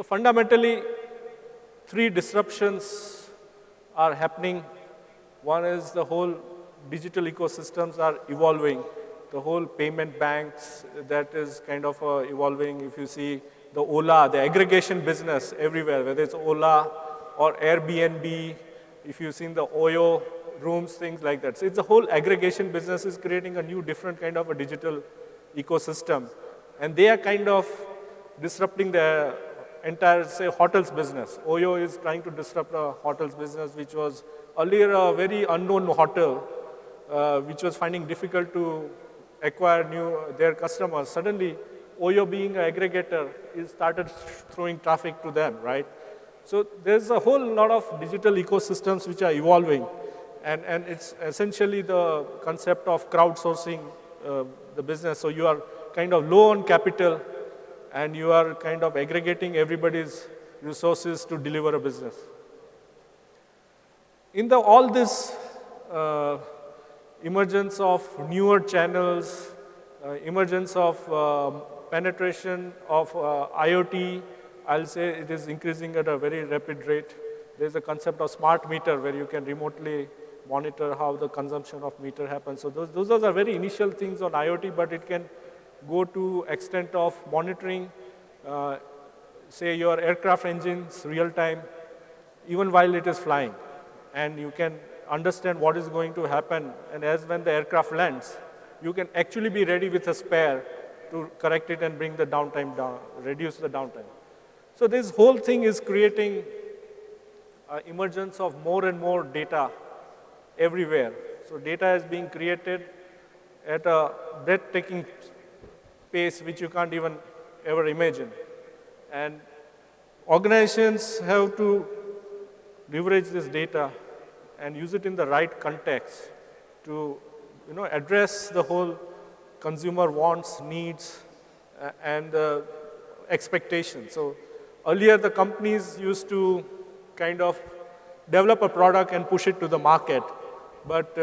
fundamentally, three disruptions are happening. One is the whole digital ecosystems are evolving. The whole payment banks, that is kind of evolving. If you see the Ola, the aggregation business everywhere, whether it's Ola or Airbnb, if you've seen the Oyo rooms, things like that. So it's the whole aggregation business is creating a new, different kind of a digital ecosystem. And they are kind of disrupting the entire, say, hotels business. Oyo is trying to disrupt a hotels business, which was earlier a very unknown hotel, which was finding difficult to acquire their customers. Suddenly, Oyo being an aggregator, is started throwing traffic to them, right? So there's a whole lot of digital ecosystems which are evolving, and it's essentially the concept of crowdsourcing the business. So you are kind of low on capital, and you are kind of aggregating everybody's resources to deliver a business. In all this emergence of newer channels, emergence of penetration of IoT, I'll say it is increasing at a very rapid rate. There's a concept of smart meter where you can remotely monitor how the consumption of meter happens. So those are very initial things on IoT, but it can go to extent of monitoring, say your aircraft engines real time, even while it is flying. And you can understand what is going to happen. And as when the aircraft lands, you can actually be ready with a spare to correct it and bring the downtime down, reduce the downtime. So this whole thing is creating emergence of more and more data everywhere. So data is being created at a breathtaking pace which you can't even ever imagine. And organizations have to leverage this data and use it in the right context to address the whole consumer wants, needs, and expectations. So earlier the companies used to kind of develop a product and push it to the market. But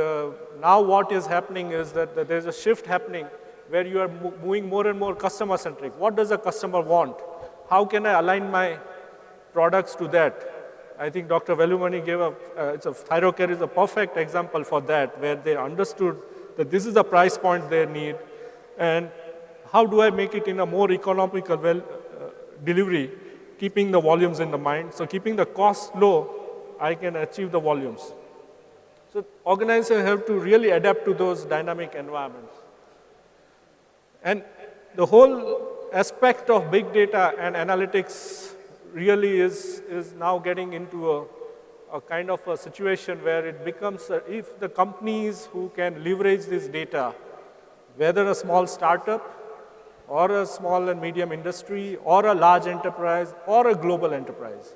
now what is happening is that there's a shift happening where you are moving more and more customer-centric. What does a customer want? How can I align my products to that? I think Dr. Velumani gave ThyroCare is a perfect example for that, where they understood that this is the price point they need, and how do I make it in a more economical delivery, keeping the volumes in the mind. So keeping the cost low, I can achieve the volumes. So organizations have to really adapt to those dynamic environments. And the whole aspect of big data and analytics really is now getting into a kind of a situation where it becomes, if the companies who can leverage this data, whether a small startup or a small and medium industry or a large enterprise or a global enterprise,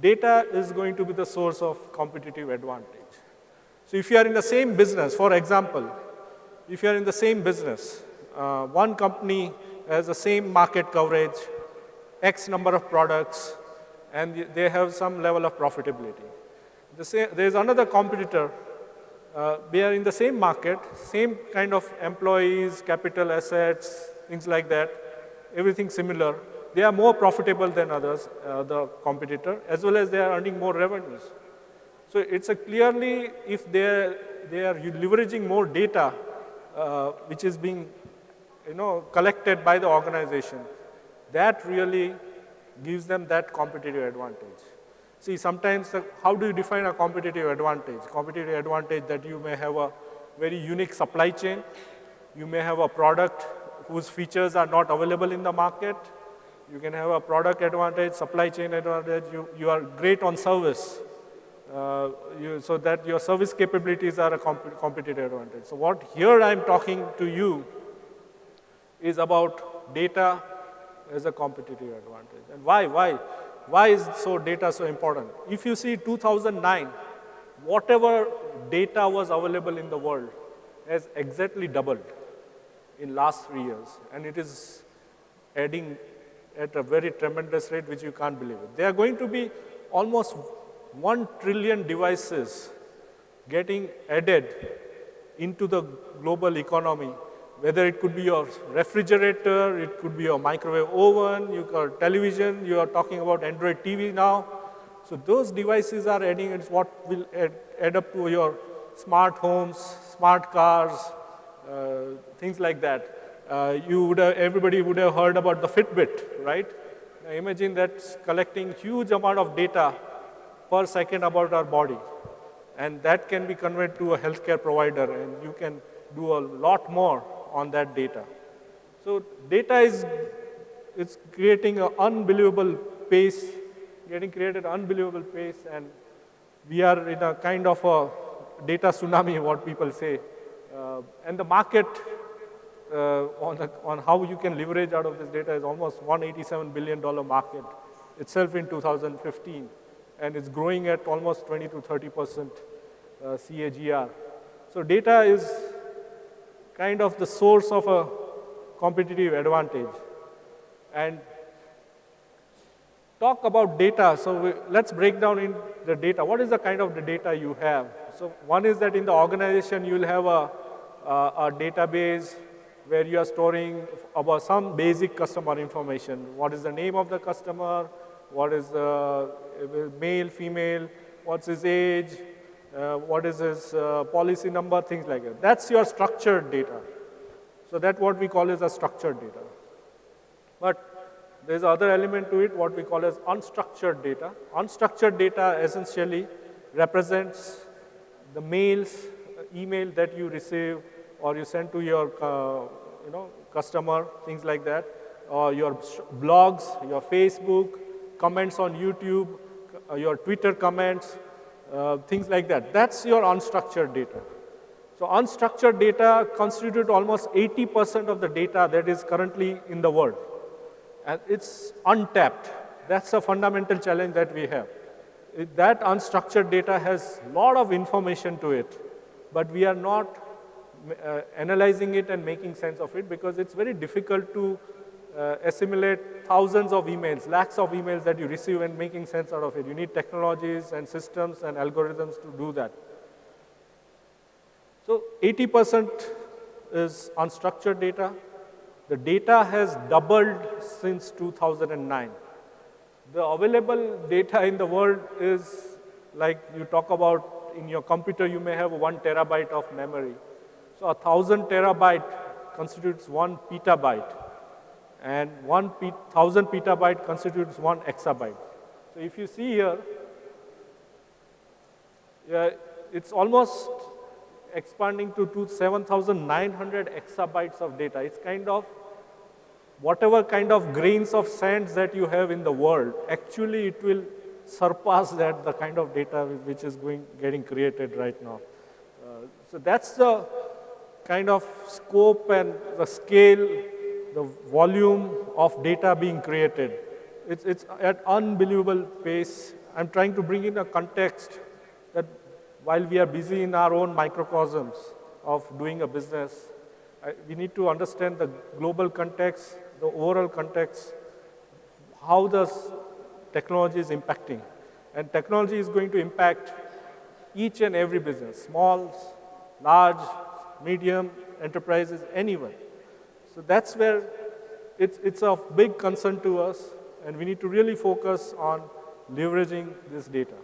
data is going to be the source of competitive advantage. So if you are in the same business, for example, if you are in the same business, one company has the same market coverage, X number of products, and they have some level of profitability. There is another competitor, they are in the same market, same kind of employees, capital assets, things like that, everything similar. They are more profitable than others, the competitor, as well as they are earning more revenues. So it's clearly, if they are leveraging more data, which is being collected by the organization, that really gives them that competitive advantage. See, sometimes, how do you define a competitive advantage? Competitive advantage that you may have a very unique supply chain, you may have a product whose features are not available in the market, you can have a product advantage, supply chain advantage, you are great on service, so that your service capabilities are a competitive advantage. So what here I'm talking to you is about data as a competitive advantage. And why is data so important? If you see 2009, whatever data was available in the world has exactly doubled in last 3 years, and it is adding at a very tremendous rate which you can't believe it. There are going to be almost 1 trillion devices getting added into the global economy whether it could be your refrigerator, it could be your microwave oven, your television, you are talking about Android TV now. So those devices are adding, it's what will add up to your smart homes, smart cars, things like that. Everybody would have heard about the Fitbit, right? Now imagine that's collecting huge amount of data per second about our body. And that can be conveyed to a healthcare provider, and you can do a lot more on that data. So data it's creating an unbelievable pace, getting created at unbelievable pace, and we are in a kind of a data tsunami, what people say. And the market on how you can leverage out of this data is almost $187 billion market itself in 2015. And it's growing at almost 20 to 30% CAGR. So data is kind of the source of a competitive advantage. And talk about data. So let's break down in the data. What is the kind of the data you have? So one is that in the organization you'll have a database where you are storing about some basic customer information. What is the name of the customer? What is the male, female? What's his age? What is his policy number? Things like that. That's your structured data. So that's what we call as a structured data. But there's other element to it, what we call as unstructured data. Unstructured data essentially represents the email that you receive or you send to your customer, things like that, or your blogs, your Facebook, comments on YouTube, your Twitter comments, things like that. That's your unstructured data. So unstructured data constitute almost 80% of the data that is currently in the world. And it's untapped. That's a fundamental challenge that we have. That unstructured data has a lot of information to it, but we are not analyzing it and making sense of it because it's very difficult to assimilate thousands of emails, lakhs of emails that you receive and making sense out of it. You need technologies and systems and algorithms to do that. So 80% is unstructured data. The data has doubled since 2009. The available data in the world is like you talk about in your computer, you may have 1 terabyte of memory. So 1,000 terabyte constitutes 1 petabyte. And 1,000 petabyte constitutes 1 exabyte. So if you see here, it's almost expanding to 7,900 exabytes of data. It's kind of whatever kind of grains of sands that you have in the world, actually it will surpass that, the kind of data which is getting created right now. So that's the kind of scope and the scale, the volume of data being created. It's at unbelievable pace. I'm trying to bring in a context that while we are busy in our own microcosms of doing a business, we need to understand the global context, the overall context, how this technology is impacting. And technology is going to impact each and every business, small, large, medium, enterprises, anyone. So that's where it's of big concern to us, and we need to really focus on leveraging this data.